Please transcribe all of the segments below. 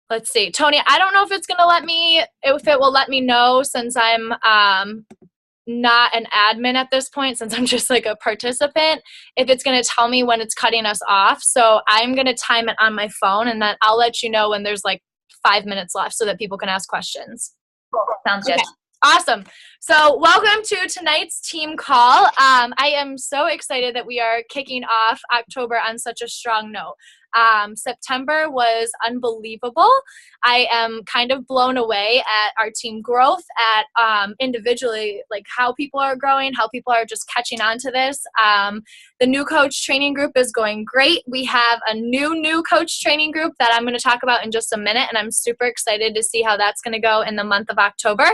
let's see. Toni, I don't know if it will let me know since I'm not an admin at this point, since I'm just like a participant, if it's going to tell me when it's cutting us off. So I'm going to time it on my phone, and then I'll let you know when there's like 5 minutes left so that people can ask questions. Cool. Sounds good. Okay. Awesome. So welcome to tonight's team call. I am so excited that we are kicking off October on such a strong note. September was unbelievable. I am kind of blown away at our team growth, at individually, like how people are growing, how people are just catching on to this. The new coach training group is going great. We have a new coach training group that I'm going to talk about in just a minute, and I'm super excited to see how that's going to go in the month of October.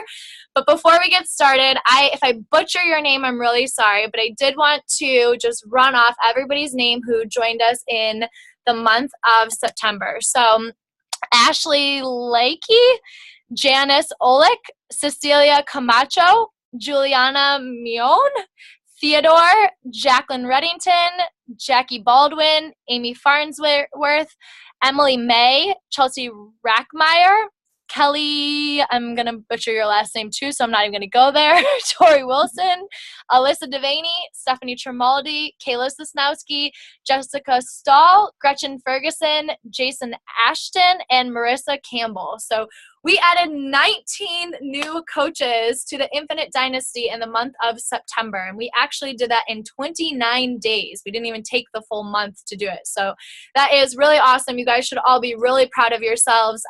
But before we get started, if I butcher your name, I'm really sorry, but I did want to just run off everybody's name who joined us in the month of September. So Ashley Lakey, Janice Olick, Cecilia Camacho, Juliana Mion, Theodore, Jacqueline Reddington, Jackie Baldwin, Amy Farnsworth, Emily May, Chelsea Rackmeyer, Kelly, I'm going to butcher your last name too, so I'm not even going to go there, Tori Wilson, Alyssa Devaney, Stephanie Tremaldi, Kayla Sosnowski, Jessica Stahl, Gretchen Ferguson, Jason Ashton, and Marissa Campbell. So we added 19 new coaches to the Infinite Dynasty in the month of September, and we actually did that in 29 days. We didn't even take the full month to do it. So that is really awesome. You guys should all be really proud of yourselves.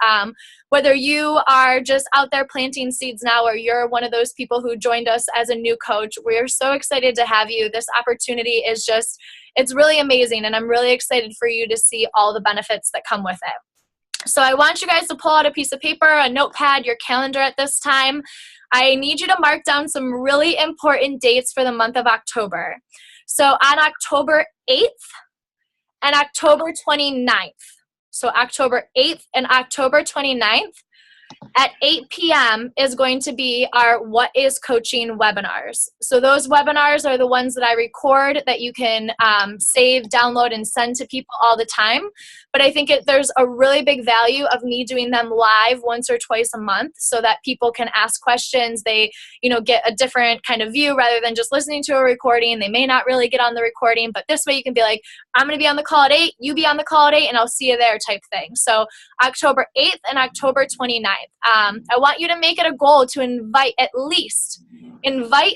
Whether you are just out there planting seeds now or you're one of those people who joined us as a new coach, we're so excited to have you. This opportunity is just, it's really amazing, and I'm really excited for you to see all the benefits that come with it. So I want you guys to pull out a piece of paper, a notepad, your calendar at this time. I need you to mark down some really important dates for the month of October. So on October 8th and October 29th, so October 8th and October 29th, at 8 p.m. is going to be our What is Coaching webinars. So those webinars are the ones that I record that you can save, download, and send to people all the time. But I think there's a really big value of me doing them live once or twice a month so that people can ask questions. They, get a different kind of view rather than just listening to a recording. They may not really get on the recording, but this way you can be like, I'm going to be on the call at 8, you be on the call at 8, and I'll see you there type thing. So October 8th and October 29th. I want you to make it a goal to invite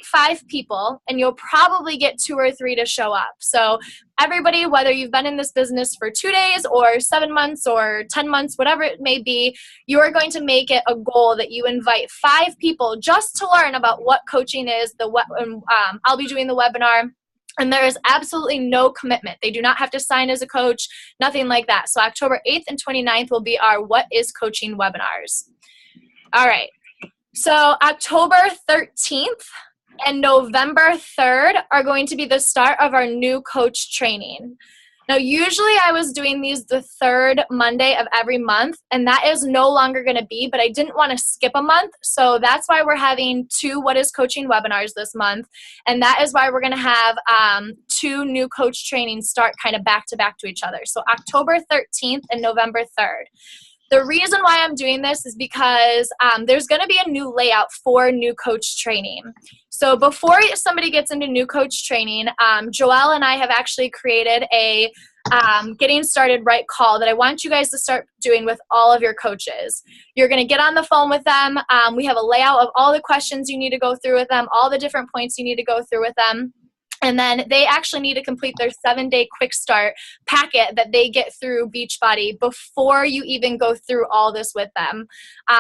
5 people, and you'll probably get 2 or 3 to show up. So everybody, whether you've been in this business for 2 days or 7 months or 10 months, whatever it may be, you are going to make it a goal that you invite 5 people just to learn about what coaching is. I'll be doing the webinar. And there is absolutely no commitment. They do not have to sign as a coach, nothing like that. So October 8th and 29th will be our What is Coaching webinars. All right. So October 13th and November 3rd are going to be the start of our new coach training. Now, usually I was doing these the 3rd Monday of every month, and that is no longer going to be, but I didn't want to skip a month. So that's why we're having 2 What is Coaching webinars this month. And that is why we're going to have 2 new coach trainings start kind of back to each other. So October 13th and November 3rd. The reason why I'm doing this is because there's going to be a new layout for new coach training. So before somebody gets into new coach training, Joelle and I have actually created a getting started right call that I want you guys to start doing with all of your coaches. You're going to get on the phone with them. We have a layout of all the questions you need to go through with them, all the different points you need to go through with them. And then they actually need to complete their 7-day quick start packet that they get through Beachbody before you even go through all this with them.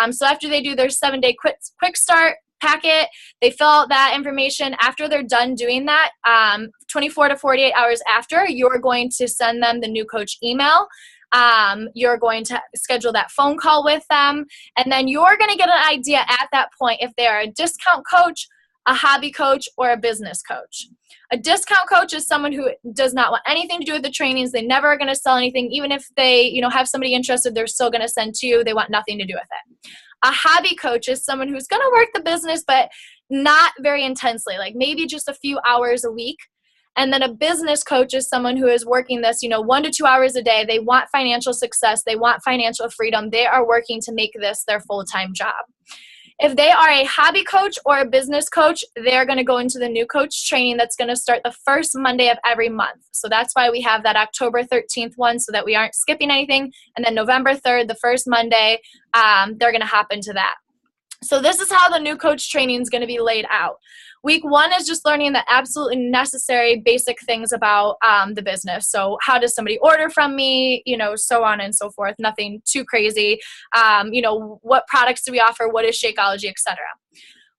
So after they do their 7-day quick start packet, they fill out that information. After they're done doing that, 24 to 48 hours after, you're going to send them the new coach email. You're going to schedule that phone call with them. And then you're going to get an idea at that point if they are a discount coach, a hobby coach, or a business coach. A discount coach is someone who does not want anything to do with the trainings. They never are going to sell anything. Even if they, have somebody interested, they're still going to send to you. They want nothing to do with it. A hobby coach is someone who's going to work the business, but not very intensely, like maybe just a few hours a week. And then a business coach is someone who is working this, 1 to 2 hours a day. They want financial success. They want financial freedom. They are working to make this their full-time job. If they are a hobby coach or a business coach, they're going to go into the new coach training that's going to start the first Monday of every month. So that's why we have that October 13th one, so that we aren't skipping anything. And then November 3rd, the first Monday, they're going to hop into that. So this is how the new coach training is going to be laid out. Week 1 is just learning the absolutely necessary basic things about the business. So how does somebody order from me, so on and so forth. Nothing too crazy. What products do we offer? What is Shakeology, etc.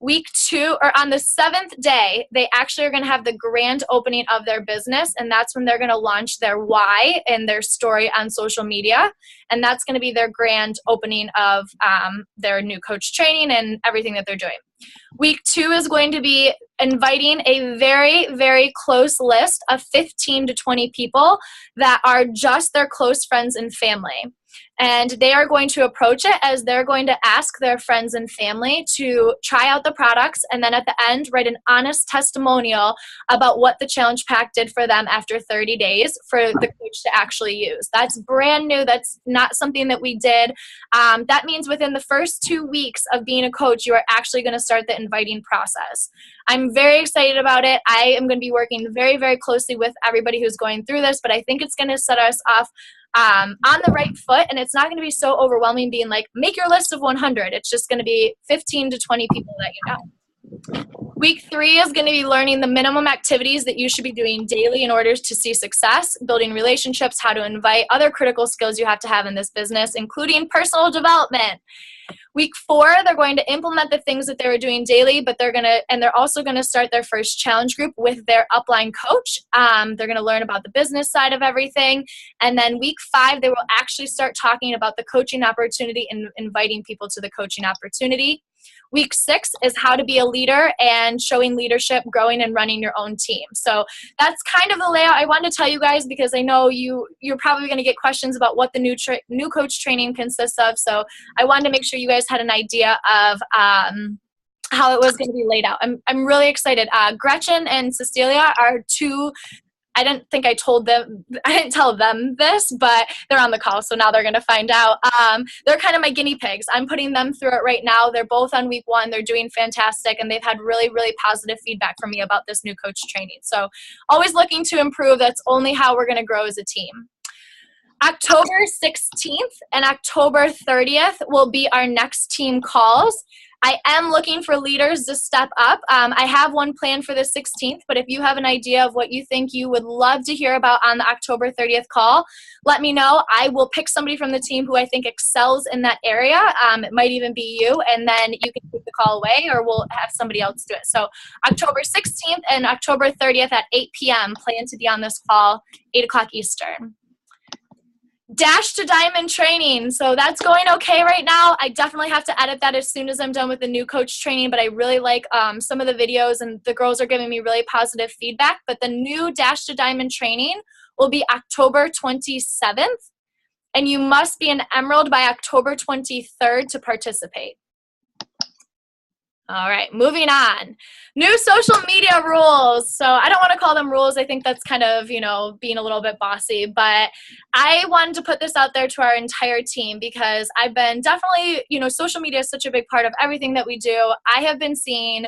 Week 2, or on the 7th day, they actually are going to have the grand opening of their business, and that's when they're going to launch their why and their story on social media, and that's going to be their grand opening of their new coach training and everything that they're doing. Week 2 is going to be inviting a very, very close list of 15 to 20 people that are just their close friends and family. And they are going to approach it as they're going to ask their friends and family to try out the products, and then at the end write an honest testimonial about what the challenge pack did for them after 30 days for the coach to actually use. That's brand new. That's not something that we did. That means within the first 2 weeks of being a coach, you are actually going to start the inviting process. I'm very excited about it. I am going to be working very, very closely with everybody who's going through this, but I think it's going to set us off on the right foot, and it's not going to be so overwhelming being like, make your list of 100. It's just going to be 15 to 20 people that you know. Week 3 is going to be learning the minimum activities that you should be doing daily in order to see success, building relationships, how to invite, other critical skills you have to have in this business, including personal development. Week 4, they're going to implement the things that they were doing daily, but they're also going to start their first challenge group with their upline coach. They're going to learn about the business side of everything. And then week 5, they will actually start talking about the coaching opportunity and inviting people to the coaching opportunity. Week 6 is how to be a leader and showing leadership, growing and running your own team. So that's kind of the layout I wanted to tell you guys, because I know you're probably going to get questions about what the new coach training consists of. So I wanted to make sure you guys had an idea of how it was going to be laid out. I'm really excited. Gretchen and Cecilia are two. I didn't tell them this, but they're on the call, so now they're going to find out. They're kind of my guinea pigs. I'm putting them through it right now. They're both on week 1. They're doing fantastic, and they've had really, really positive feedback from me about this new coach training. So always looking to improve. That's only how we're going to grow as a team. October 16th and October 30th will be our next team calls. I am looking for leaders to step up. I have one planned for the 16th, but if you have an idea of what you think you would love to hear about on the October 30th call, let me know. I will pick somebody from the team who I think excels in that area. It might even be you, and then you can take the call away, or we'll have somebody else do it. So October 16th and October 30th at 8 p.m. plan to be on this call, 8 o'clock Eastern. Dash to Diamond training. So that's going okay right now. I definitely have to edit that as soon as I'm done with the new coach training, but I really like some of the videos, and the girls are giving me really positive feedback. But the new Dash to Diamond training will be October 27th, and you must be an Emerald by October 23rd to participate. All right, moving on. New social media rules. So I don't want to call them rules. I think that's kind of, being a little bit bossy. But I wanted to put this out there to our entire team, because I've been definitely, social media is such a big part of everything that we do. I have been seeing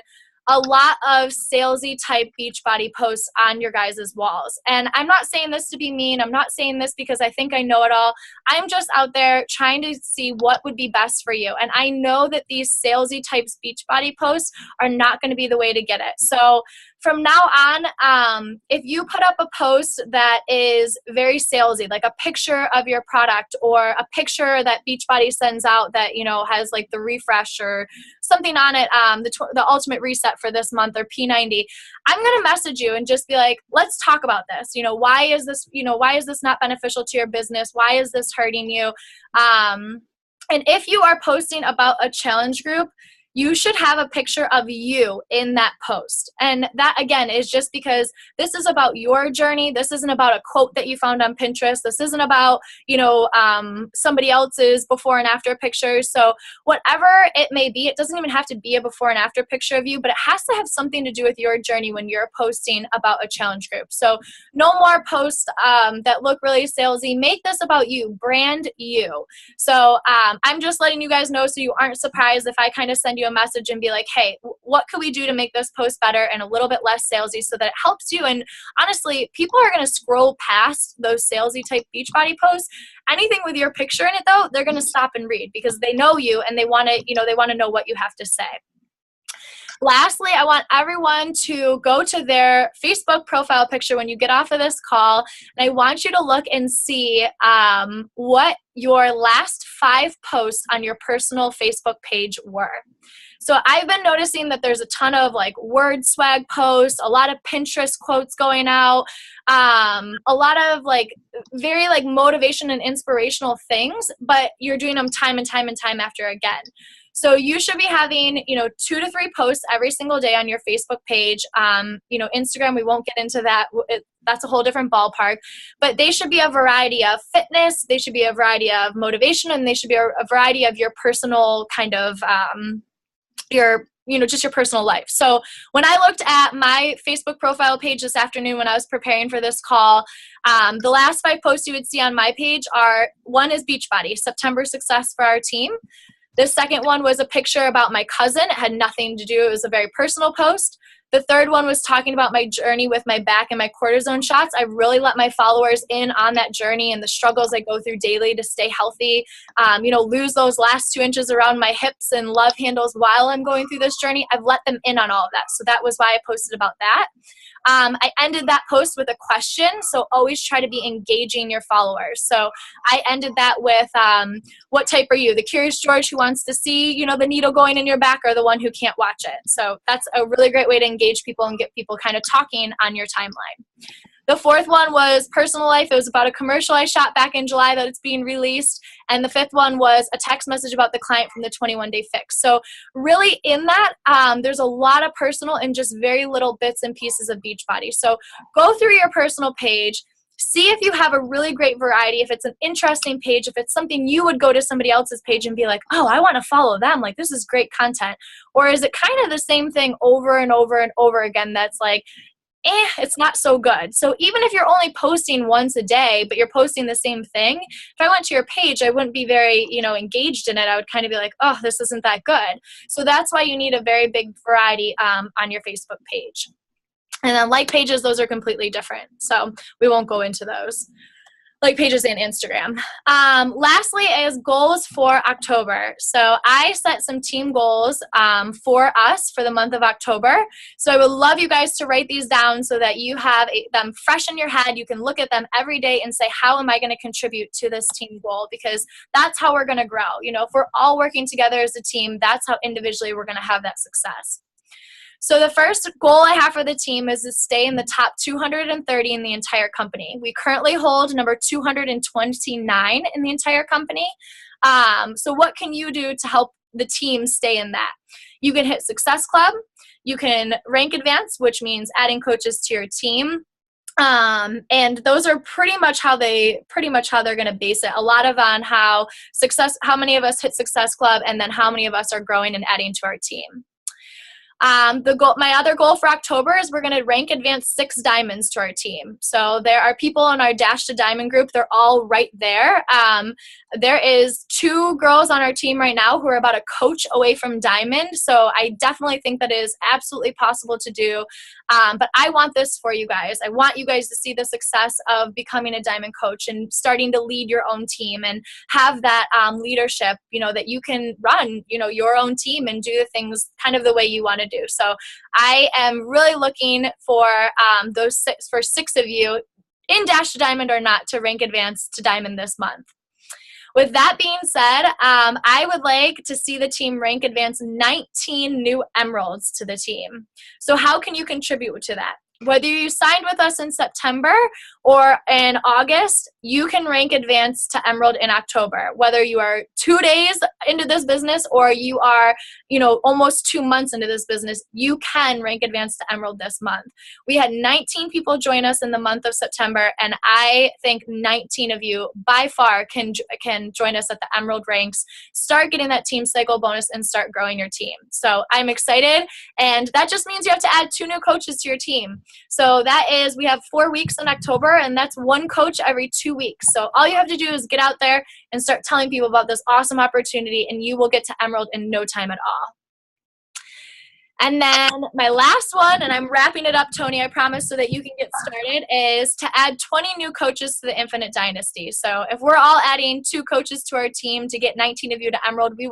a lot of salesy type Beachbody posts on your guys' walls. And I'm not saying this to be mean. I'm not saying this because I think I know it all. I'm just out there trying to see what would be best for you. And I know that these salesy types Beachbody posts are not going to be the way to get it. So from now on, if you put up a post that is very salesy, like a picture of your product or a picture that Beachbody sends out that, has like the refresh or something on it, the ultimate reset for this month or P90, I'm going to message you and just be like, let's talk about this. Why is this not beneficial to your business? Why is this hurting you? And if you are posting about a challenge group, you should have a picture of you in that post. And that, again, is just because this is about your journey. This isn't about a quote that you found on Pinterest. This isn't about, somebody else's before and after pictures. So whatever it may be, it doesn't even have to be a before and after picture of you, but it has to have something to do with your journey when you're posting about a challenge group. So no more posts that look really salesy. Make this about you. Brand you. So I'm just letting you guys know so you aren't surprised if I kind of send you a message and be like, hey, what could we do to make this post better and a little bit less salesy so that it helps you? And honestly, people are going to scroll past those salesy type Beachbody posts. Anything with your picture in it, though, they're going to stop and read because they know you and they want to know what you have to say. Lastly, I want everyone to go to their Facebook profile picture when you get off of this call, and I want you to look and see what your last 5 posts on your personal Facebook page were. So I've been noticing that there's a ton of like word swag posts, a lot of Pinterest quotes going out, a lot of like very like motivation and inspirational things, but you're doing them time and time and time after again. So you should be having, 2 to 3 posts every single day on your Facebook page. Instagram, we won't get into that. That's a whole different ballpark. But they should be a variety of fitness. They should be a variety of motivation. And they should be a variety of your personal kind of, just your personal life. So when I looked at my Facebook profile page this afternoon when I was preparing for this call, the last 5 posts you would see on my page are, one is Beachbody, September success for our team. The second one was a picture about my cousin. It had nothing to do. It was a very personal post. The third one was talking about my journey with my back and my cortisone shots. I really let my followers in on that journey and the struggles I go through daily to stay healthy, lose those last 2 inches around my hips and love handles while I'm going through this journey. I've let them in on all of that. So that was why I posted about that. I ended that post with a question. So always try to be engaging your followers. So I ended that with, what type are you? The curious George who wants to see, the needle going in your back, or the one who can't watch it? So that's a really great way to engage people and get people kind of talking on your timeline. The fourth one was personal life. It was about a commercial I shot back in July that it's being released. And the fifth one was a text message about the client from the 21-day fix. So really in that, there's a lot of personal and just very little bits and pieces of Beachbody. So go through your personal page. See if you have a really great variety, if it's an interesting page, if it's something you would go to somebody else's page and be like, oh, I want to follow them. Like, this is great content. Or is it kind of the same thing over and over and over again that's like, it's not so good. So even if you're only posting once a day, but you're posting the same thing, if I went to your page, I wouldn't be very, engaged in it. I would kind of be like, oh, this isn't that good. So that's why you need a very big variety on your Facebook page. And then like pages, those are completely different. So we won't go into those. Like pages and Instagram. Lastly is goals for October. So I set some team goals for us for the month of October. So I would love you guys to write these down so that you have them fresh in your head. You can look at them every day and say, how am I going to contribute to this team goal? Because that's how we're going to grow. If we're all working together as a team, that's how individually we're going to have that success. So the first goal I have for the team is to stay in the top 230 in the entire company. We currently hold number 229 in the entire company. So what can you do to help the team stay in that? You can hit Success Club. You can rank advance, which means adding coaches to your team. And those are pretty much how they're going to base it. A lot of on how many of us hit Success Club, and then how many of us are growing and adding to our team. My other goal for October is we're going to rank advance 6 diamonds to our team. So there are people in our Dash to Diamond group. They're all right there. There is 2 girls on our team right now who are about a coach away from Diamond. So I definitely think that is absolutely possible to do. But I want this for you guys. I want you guys to see the success of becoming a Diamond coach and starting to lead your own team and have that leadership, that you can run, your own team and do the things kind of the way you want to do. So I am really looking for those 6 of you in Dash to Diamond or not to rank advance to Diamond this month. With that being said, I would like to see the team rank advance 19 new emeralds to the team. So how can you contribute to that? Whether you signed with us in September or in August, you can rank advanced to Emerald in October. Whether you are 2 days into this business or you are, almost 2 months into this business, you can rank advanced to Emerald this month. We had 19 people join us in the month of September, and I think 19 of you by far can join us at the Emerald ranks, start getting that team cycle bonus, and start growing your team. So I'm excited, and that just means you have to add 2 new coaches to your team. So we have 4 weeks in October, and that's 1 coach every 2 weeks. So all you have to do is get out there and start telling people about this awesome opportunity, and you will get to Emerald in no time at all. And then my last one, and I'm wrapping it up, Toni, I promise, so that you can get started, is to add 20 new coaches to the Infinite Dynasty. So if we're all adding 2 coaches to our team to get 19 of you to Emerald, we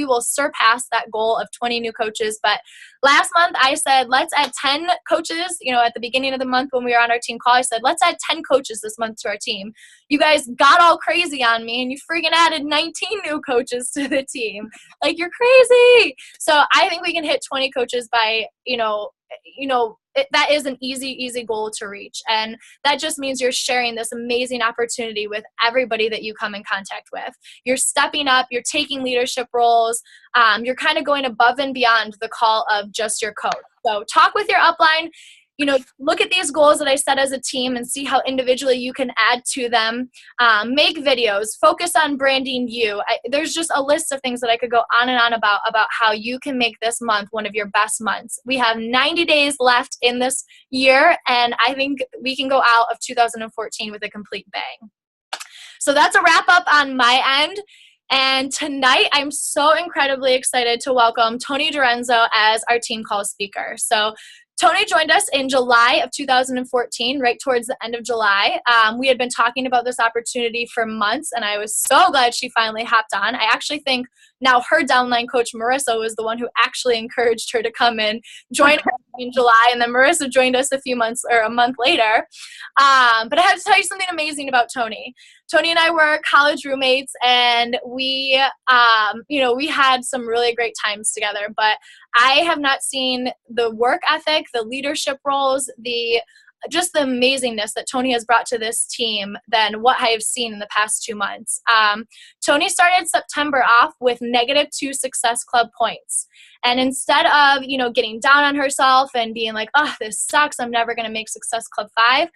will surpass that goal of 20 new coaches. But last month I said, let's add 10 coaches. At the beginning of the month when we were on our team call, I said, let's add 10 coaches this month to our team. You guys got all crazy on me, and you freaking added 19 new coaches to the team. Like, you're crazy. So I think we can hit 20 coaches by, that is an easy goal to reach. And that just means you're sharing this amazing opportunity with everybody that you come in contact with. You're stepping up, you're taking leadership roles, you're kind of going above and beyond the call of just your coach. So talk with your upline. Look at these goals that I set as a team and see how individually you can add to them. Make videos, focus on branding you. There's just a list of things that I could go on and on about how you can make this month one of your best months. We have 90 days left in this year, and I think we can go out of 2014 with a complete bang. So that's a wrap up on my end. And tonight, I'm so incredibly excited to welcome Toni DiRenzo as our team call speaker. So Toni joined us in July of 2014, right towards the end of July. We had been talking about this opportunity for months, and I was so glad she finally hopped on. I actually think now her downline coach, Marissa, was the one who actually encouraged her to come in, join her in July, and then Marissa joined us a month later. But I have to tell you something amazing about Toni. Toni and I were college roommates, and we had some really great times together, but I have not seen the work ethic, the leadership roles, just the amazingness that Toni has brought to this team than what I have seen in the past 2 months. Toni started September off with -2 Success Club points. And instead of, getting down on herself and being like, oh, this sucks, I'm never going to make Success Club 5,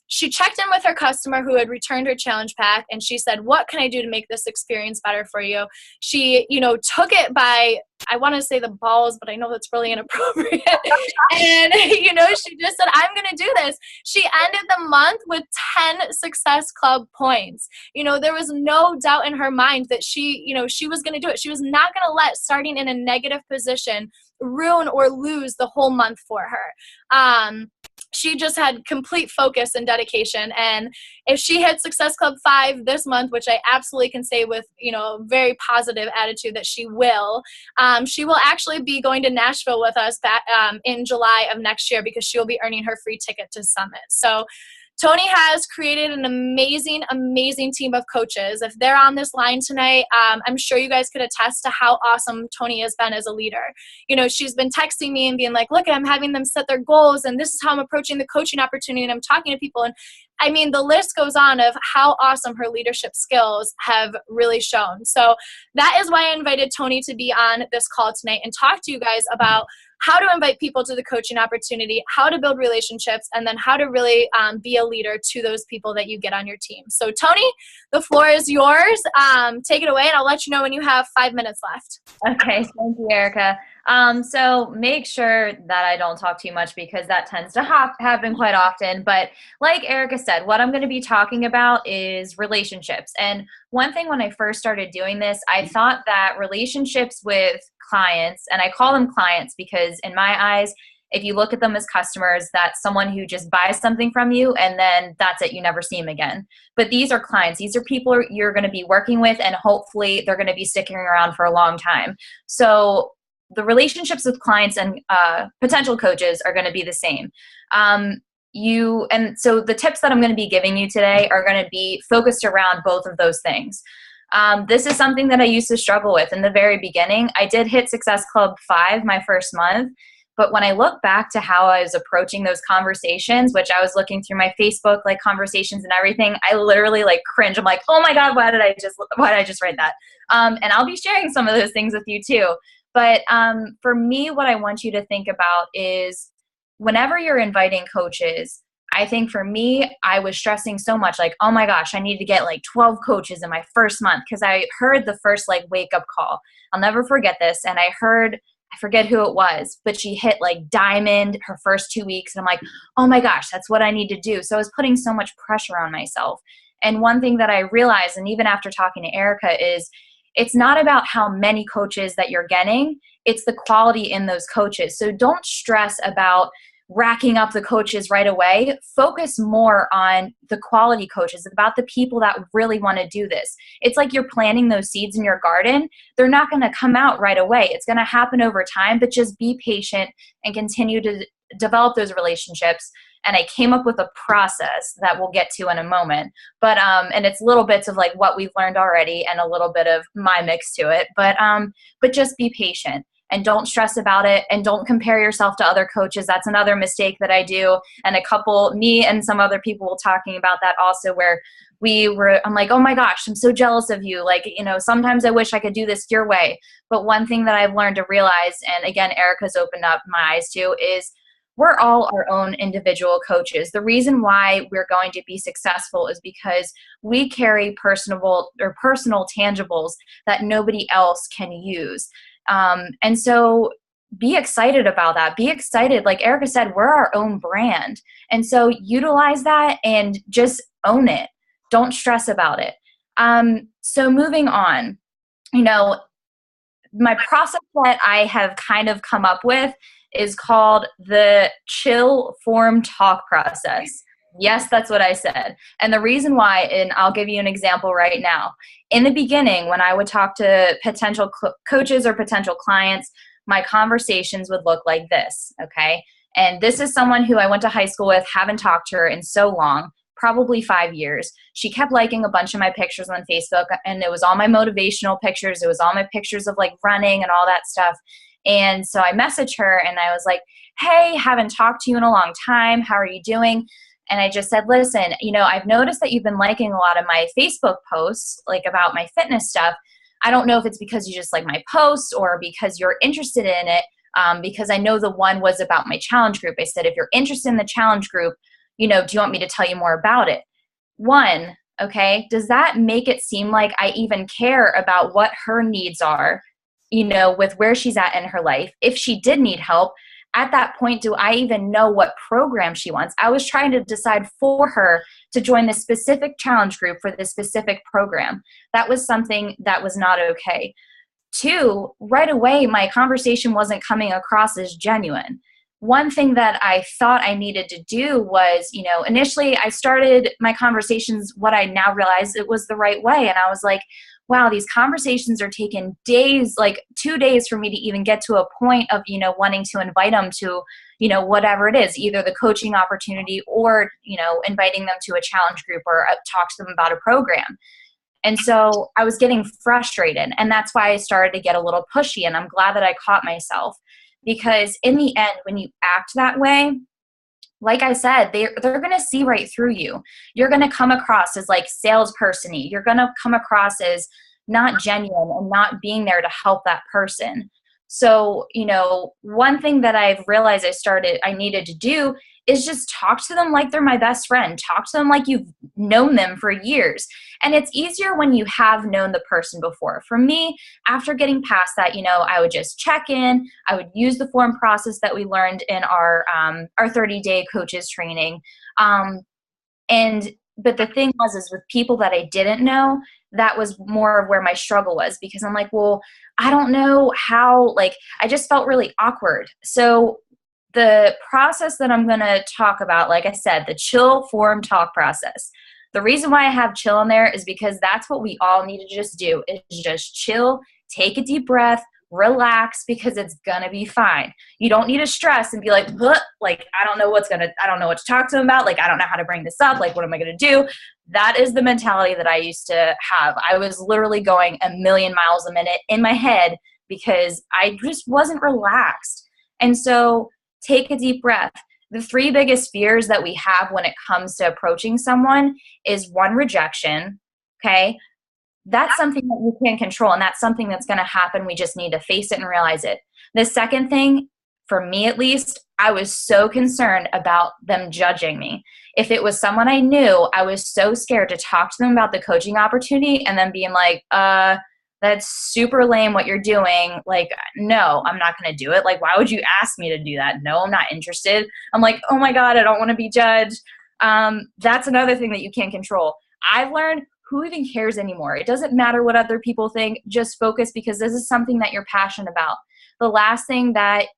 she checked in with her customer who had returned her challenge pack, and she said, what can I do to make this experience better for you? She, took it by, I want to say the balls, but I know that's really inappropriate. And, she just said, I'm going to do this. She ended the month with 10 Success Club points. There was no doubt in her mind that she was going to do it. She was not going to let starting in a negative position ruin or lose the whole month for her. She just had complete focus and dedication. And if she hit Success Club 5 this month, which I absolutely can say with, a very positive attitude that she will actually be going to Nashville with us back, in July of next year, because she'll be earning her free ticket to Summit. So Toni has created an amazing, amazing team of coaches. If they're on this line tonight, I'm sure you guys could attest to how awesome Toni has been as a leader. She's been texting me and being like, look, I'm having them set their goals, and this is how I'm approaching the coaching opportunity, and I'm talking to people. And I mean, the list goes on of how awesome her leadership skills have really shown. So that is why I invited Toni to be on this call tonight and talk to you guys about how to invite people to the coaching opportunity, how to build relationships, and then how to really be a leader to those people that you get on your team. So Toni, the floor is yours. Take it away, and I'll let you know when you have 5 minutes left. Okay, thank you, Erica. So make sure that I don't talk too much, because that tends to happen quite often. But like Erica said, what I'm going to be talking about is relationships. And one thing when I first started doing this, I thought that relationships with clients, and I call them clients because in my eyes, if you look at them as customers, that's someone who just buys something from you and then that's it, you never see them again. But these are clients. These are people you're going to be working with, and hopefully they're going to be sticking around for a long time. So the relationships with clients and potential coaches are going to be the same. And so the tips that I'm going to be giving you today are going to be focused around both of those things. This is something that I used to struggle with in the very beginning. I did hit Success Club 5 my first month, But when I look back to how I was approaching those conversations, which I was looking through my Facebook like conversations and everything, I literally like cringe. I'm like, oh my God, why did I just write that? And I'll be sharing some of those things with you too. But for me, what I want you to think about is whenever you're inviting coaches, I think for me, I was stressing so much like, oh my gosh, I need to get like 12 coaches in my first month, because I heard the first like wake up call. I'll never forget this. And I forget who it was, but she hit like diamond her first 2 weeks. And I'm like, oh my gosh, that's what I need to do. So I was putting so much pressure on myself. And one thing that I realized, and even after talking to Erica, is it's not about how many coaches that you're getting, it's the quality in those coaches. So don't stress about racking up the coaches right away. Focus more on the quality coaches, about the people that really want to do this. It's like you're planting those seeds in your garden. They're not going to come out right away. It's going to happen over time, but just be patient and continue to develop those relationships. And I came up with a process that we'll get to in a moment. But and it's little bits of like what we've learned already and a little bit of my mix to it. But just be patient. And don't stress about it, and don't compare yourself to other coaches. That's another mistake that I do. And me and some other people were talking about that also, where I'm like, oh my gosh, I'm so jealous of you. Like, sometimes I wish I could do this your way. But one thing that I've learned to realize, and again, Erica's opened up my eyes to, is we're all our own individual coaches. The reason why we're going to be successful is because we carry personal tangibles that nobody else can use. And so be excited about that. Be excited. Like Erica said, we're our own brand. And so utilize that and just own it. Don't stress about it. So moving on, my process that I have kind of come up with is called the chill form talk process. Yes, that's what I said. And the reason why, and I'll give you an example right now. In the beginning, when I would talk to potential coaches or potential clients, my conversations would look like this, okay? And this is someone who I went to high school with, haven't talked to her in so long, probably 5 years. She kept liking a bunch of my pictures on Facebook, and it was all my motivational pictures. It was all my pictures of like running and all that stuff. And so I messaged her and I was like, hey, haven't talked to you in a long time. How are you doing? And I just said, listen, I've noticed that you've been liking a lot of my Facebook posts, like about my fitness stuff. I don't know if it's because you just like my posts or because you're interested in it, because I know the one was about my challenge group. I said, if you're interested in the challenge group, do you want me to tell you more about it? One, okay, does that make it seem like I even care about what her needs are, with where she's at in her life? If she did need help, at that point, do I even know what program she wants? I was trying to decide for her to join this specific challenge group for this specific program. That was something that was not okay. Two, right away, my conversation wasn't coming across as genuine. One thing that I thought I needed to do was, initially I started my conversations, what I now realize it was the right way. And I was like, wow, these conversations are taking days, like 2 days for me to even get to a point of, wanting to invite them to, whatever it is, either the coaching opportunity or, inviting them to a challenge group or talk to them about a program. And so I was getting frustrated, and that's why I started to get a little pushy, and I'm glad that I caught myself, because in the end, when you act that way, like I said, they're going to see right through you. You're going to come across as like salesperson-y. You're going to come across as not genuine and not being there to help that person. So, one thing that I've realized I needed to do is just talk to them like they're my best friend. Talk to them like you've known them for years. And it's easier when you have known the person before. For me, after getting past that, I would just check in. I would use the form process that we learned in our 30-day coaches training. But the thing is with people that I didn't know, that was more of where my struggle was, because I'm like, well, I don't know how, I just felt really awkward. So the process that I'm going to talk about, like I said, the chill form talk process. The reason why I have chill in there is because that's what we all need to just do, is just chill, take a deep breath, relax, because it's going to be fine. You don't need to stress and be like, I don't know what to talk to them about. I don't know how to bring this up. What am I going to do? That is the mentality that I used to have. I was literally going a million miles a minute in my head because I just wasn't relaxed. And so take a deep breath. The 3 biggest fears that we have when it comes to approaching someone is 1, rejection. Okay. That's something that you can't control, and that's something that's going to happen. We just need to face it and realize it. The second thing, for me at least, I was so concerned about them judging me. If it was someone I knew, I was so scared to talk to them about the coaching opportunity and then being like, that's super lame what you're doing. Like, no, I'm not going to do it. Like, why would you ask me to do that? No, I'm not interested. I'm like, oh my God, I don't want to be judged. That's another thing that you can't control. I've learned, who even cares anymore? It doesn't matter what other people think. Just focus, because this is something that you're passionate about. The last thing that,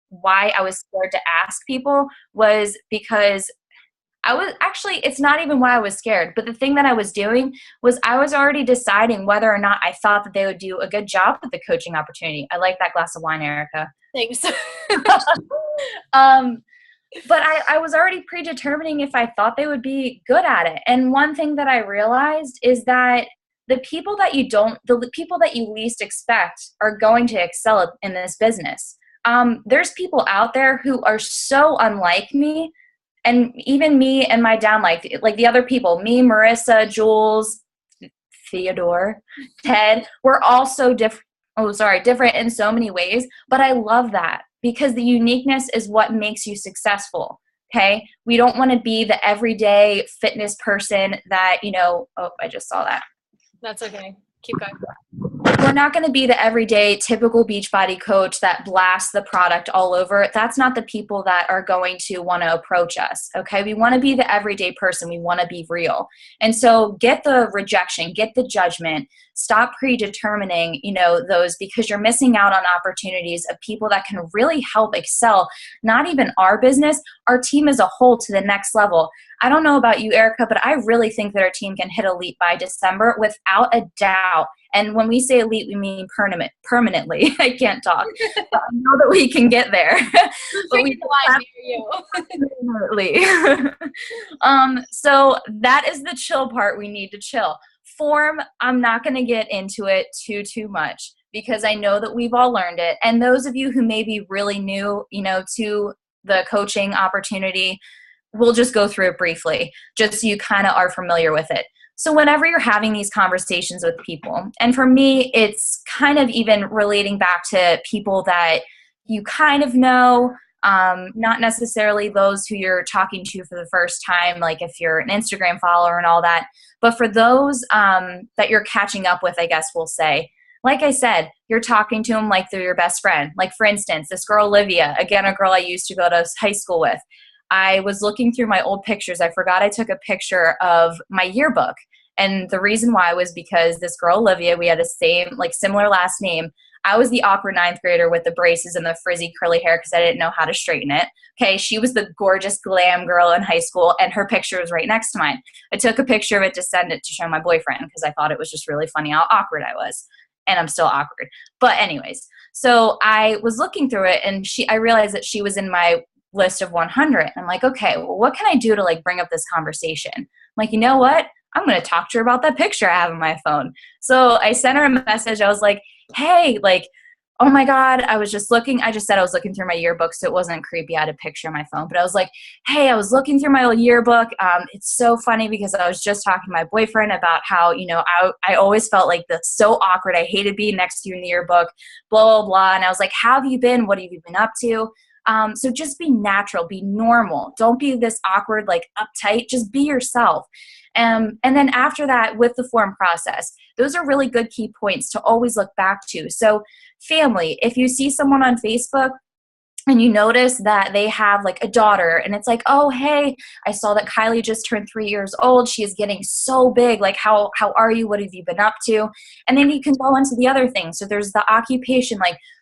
why I was scared to ask people was because it's not even why I was scared, but the thing that I was doing was I was already deciding whether or not I thought that they would do a good job with the coaching opportunity. I like that glass of wine, Erica. Thanks. But I was already predetermining if I thought they would be good at it. And one thing that I realized is that the people that you least expect are going to excel in this business. There's people out there who are so unlike me, and even me and my downline, like the other people, me, Marissa, Jules, Theodore, Ted, we're all so different in so many ways. But I love that, because the uniqueness is what makes you successful. Okay. We don't want to be the everyday fitness person that, I just saw that. That's okay. Keep going. We're not going to be the everyday typical Beachbody coach that blasts the product all over. That's not the people that are going to want to approach us. Okay. We want to be the everyday person. We want to be real. And so get the rejection, get the judgment, stop predetermining, those, because you're missing out on opportunities of people that can really help excel, not even our business, our team as a whole, to the next level. I don't know about you, Erica, but I really think that our team can hit elite by December without a doubt. And when we say elite, we mean permanently. I can't talk. But I know that we can get there. But we permanently. So that is the chill part. We need to chill. Form, I'm not going to get into it too much, because I know that we've all learned it. And those of you who may be really new, to the coaching opportunity, we'll just go through it briefly, just so you kind of are familiar with it. So whenever you're having these conversations with people, and for me, it's kind of even relating back to people that you kind of know, not necessarily those who you're talking to for the first time, like if you're an Instagram follower and all that, but for those that you're catching up with, I guess we'll say. Like I said, you're talking to them like they're your best friend. Like, for instance, this girl, Olivia, again, a girl I used to go to high school with. I was looking through my old pictures. I forgot I took a picture of my yearbook. And the reason why was because this girl, Olivia, we had the similar last name. I was the awkward 9th grader with the braces and the frizzy curly hair because I didn't know how to straighten it. Okay, she was the gorgeous glam girl in high school, and her picture was right next to mine. I took a picture of it to send it to show my boyfriend because I thought it was just really funny how awkward I was. And I'm still awkward. But anyways, so I was looking through it, and I realized that she was in my list of 100. I'm like, okay, well, what can I do to bring up this conversation? I'm like, you know what? I'm going to talk to her about that picture I have on my phone. So I sent her a message. I was like, hey, oh my God, I just said I was looking through my yearbook, so it wasn't creepy. I had a picture on my phone, but I was like, hey, I was looking through my old yearbook. It's so funny because I was just talking to my boyfriend about how, I always felt like that's so awkward. I hated being next to you in the yearbook, blah, blah, blah. And I was like, how have you been? What have you been up to? So just be natural, be normal. Don't be this awkward, uptight. Just be yourself. And then after that, with the form process, those are really good key points to always look back to. So family, if you see someone on Facebook and you notice that they have a daughter, and it's like, oh, hey, I saw that Kylie just turned 3 years old. She is getting so big. How are you? What have you been up to? And then you can go into the other things. So there's the occupation,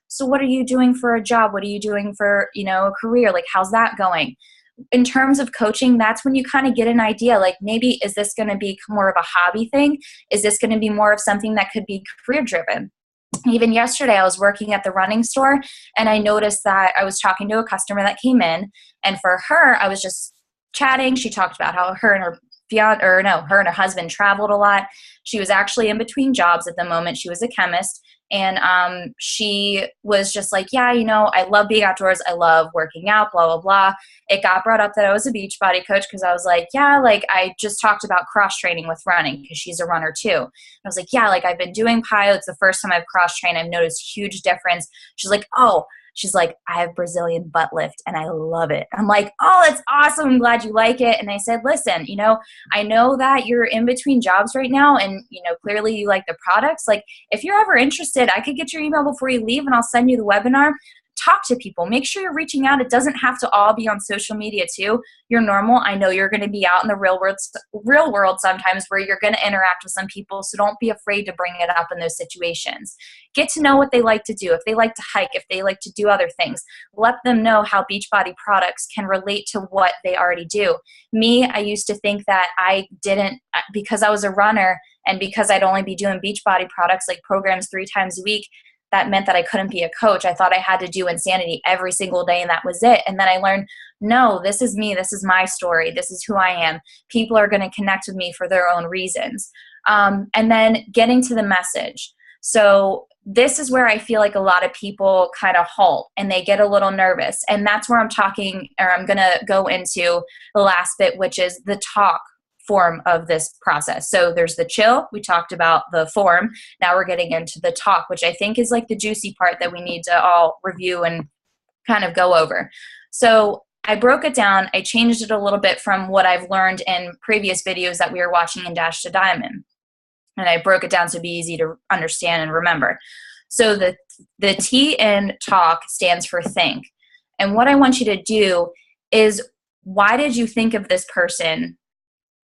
so what are you doing for a job? What are you doing for, a career? How's that going? In terms of coaching, that's when you kind of get an idea, maybe is this going to be more of a hobby thing? Is this going to be more of something that could be career driven? Even yesterday, I was working at the running store, and I noticed that I was talking to a customer that came in, and for her, I was just chatting. She talked about how her and her husband traveled a lot. She was actually in between jobs at the moment. She was a chemist, And she was just like, yeah, you know, I love being outdoors. I love working out, blah, blah, blah. It got brought up that I was a Beachbody coach because I was like, yeah, like I just talked about cross training with running because she's a runner too. And I was like, yeah, like I've been doing PIO. It's the first time I've cross trained. I've noticed huge difference. She's like, oh, she's like, I have Brazilian butt lift and I love it. I'm like, oh, that's awesome. I'm glad you like it. And I said, listen, you know, I know that you're in between jobs right now and, you know, clearly you like the products. Like if you're ever interested, I could get your email before you leave and I'll send you the webinar. Talk to people. Make sure you're reaching out. It doesn't have to all be on social media too. You're normal. I know you're going to be out in the real world sometimes where you're going to interact with some people. So don't be afraid to bring it up in those situations. Get to know what they like to do. If they like to hike, if they like to do other things, let them know how Beachbody products can relate to what they already do. Me, I used to think that I didn't, because I was a runner and because I'd only be doing Beachbody products like programs 3 times a week, that meant that I couldn't be a coach. I thought I had to do Insanity every single day and that was it. And then I learned, no, this is me. This is my story. This is who I am. People are going to connect with me for their own reasons. And then getting to the message. So this is where I feel like a lot of people kind of halt and they get a little nervous. And that's where I'm going to go into the last bit, which is the talk form of this process. So there's the chill. We talked about the form. Now we're getting into the talk, which I think is like the juicy part that we need to all review and kind of go over. So I broke it down. I changed it a little bit from what I've learned in previous videos that we were watching in Dash to Diamond. And I broke it down to be easy to understand and remember. So the T in talk stands for think. And what I want you to do is, why did you think of this person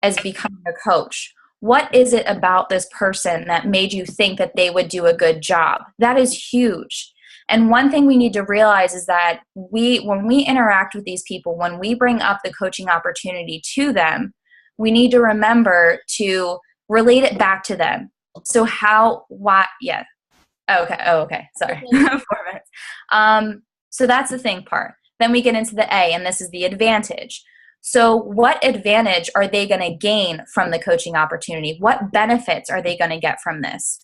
as becoming a coach? What is it about this person that made you think that they would do a good job? That is huge. And one thing we need to realize is that when we interact with these people, when we bring up the coaching opportunity to them, we need to remember to relate it back to them. So yeah. Okay. Sorry. 4 minutes. So that's the think part. Then we get into the A, and this is the advantage. So what advantage are they going to gain from the coaching opportunity? What benefits are they going to get from this?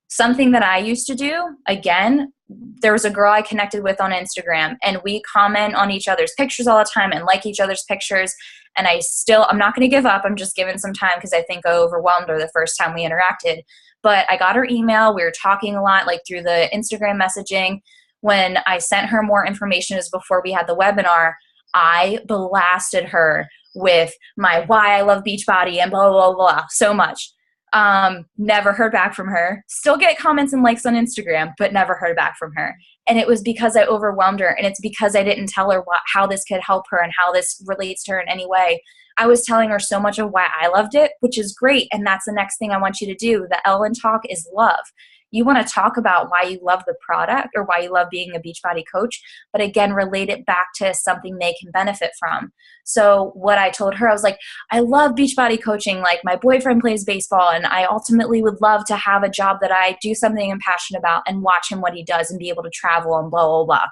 Something that I used to do, again, there was a girl I connected with on Instagram, and we comment on each other's pictures all the time and like each other's pictures. And I'm not going to give up. I'm just giving some time because I think I overwhelmed her the first time we interacted. But I got her email. We were talking a lot, like through the Instagram messaging. When I sent her more information, as before we had the webinar, I blasted her with my why I love Beachbody and blah, blah, blah, blah, so much. Never heard back from her. Still get comments and likes on Instagram, but never heard back from her. And it was because I overwhelmed her, and it's because I didn't tell her how this could help her and how this relates to her in any way. I was telling her so much of why I loved it, which is great, and that's the next thing I want you to do. The L in talk is love. You want to talk about why you love the product or why you love being a Beachbody coach, but again, relate it back to something they can benefit from. So what I told her, I was like, I love Beachbody coaching. Like, my boyfriend plays baseball, and I ultimately would love to have a job that I do something I'm passionate about and watch him what he does and be able to travel and blah, blah, blah.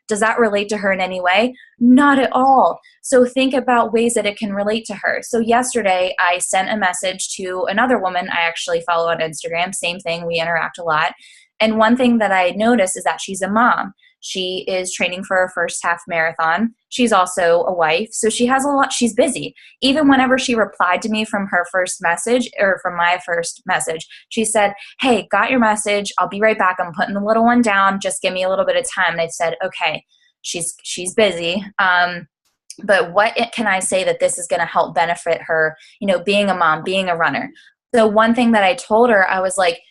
Does that relate to her in any way? Not at all. So think about ways that it can relate to her. So yesterday I sent a message to another woman I actually follow on Instagram. Same thing, we interact a lot. And one thing that I noticed is that she's a mom. She is training for her first half marathon. She's also a wife. So she has a lot, she's busy. Even whenever she replied to me from her first message, or from my first message, she said, hey, got your message. I'll be right back. I'm putting the little one down. Just give me a little bit of time. And I said, okay, she's busy. But what can I say that this is going to help benefit her, being a mom, being a runner? So one thing that I told her, I was like,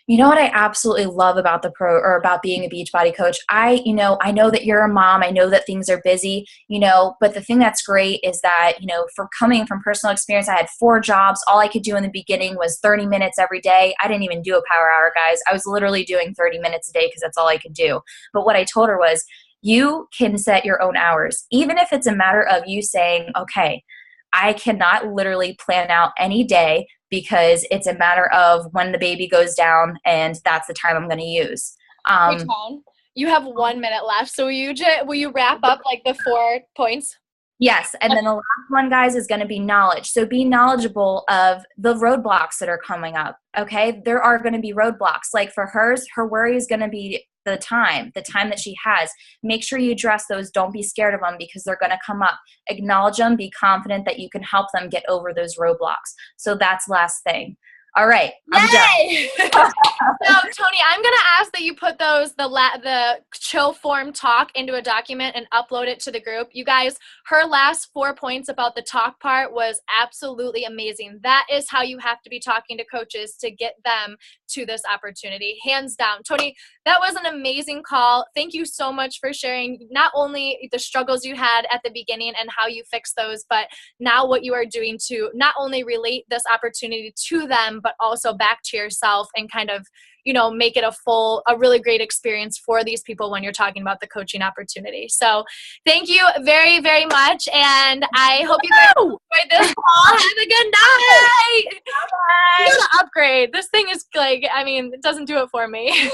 you know what I absolutely love about about being a Beachbody coach? I know that you're a mom. I know that things are busy, but the thing that's great is that, for coming from personal experience, I had 4 jobs. All I could do in the beginning was 30 minutes every day. I didn't even do a power hour, guys. I was literally doing 30 minutes a day because that's all I could do. But what I told her was, you can set your own hours, even if it's a matter of you saying, okay, I cannot literally plan out any day because it's a matter of when the baby goes down and that's the time I'm going to use. Hey, Tom, you have 1 minute left. So will you wrap up like the 4 points? Yes, and then the last one, guys, is going to be knowledge. So be knowledgeable of the roadblocks that are coming up, okay? There are going to be roadblocks. Like for hers, her worry is going to be the time that she has. Make sure you address those. Don't be scared of them because they're going to come up. Acknowledge them. Be confident that you can help them get over those roadblocks. So that's last thing. All right, I'm Yay! done. So, Toni, I'm gonna ask that you put the chill form talk into a document and upload it to the group. You guys, her last 4 points about the talk part was absolutely amazing. That is how you have to be talking to coaches to get them to this opportunity, hands down. Toni, that was an amazing call. Thank you so much for sharing not only the struggles you had at the beginning and how you fixed those, but now what you are doing to not only relate this opportunity to them, but also back to yourself and kind of, make it a really great experience for these people when you're talking about the coaching opportunity. So thank you very, very much. And I hope you guys enjoyed this call. Have a good night. Bye. You gotta upgrade. This thing is it doesn't do it for me.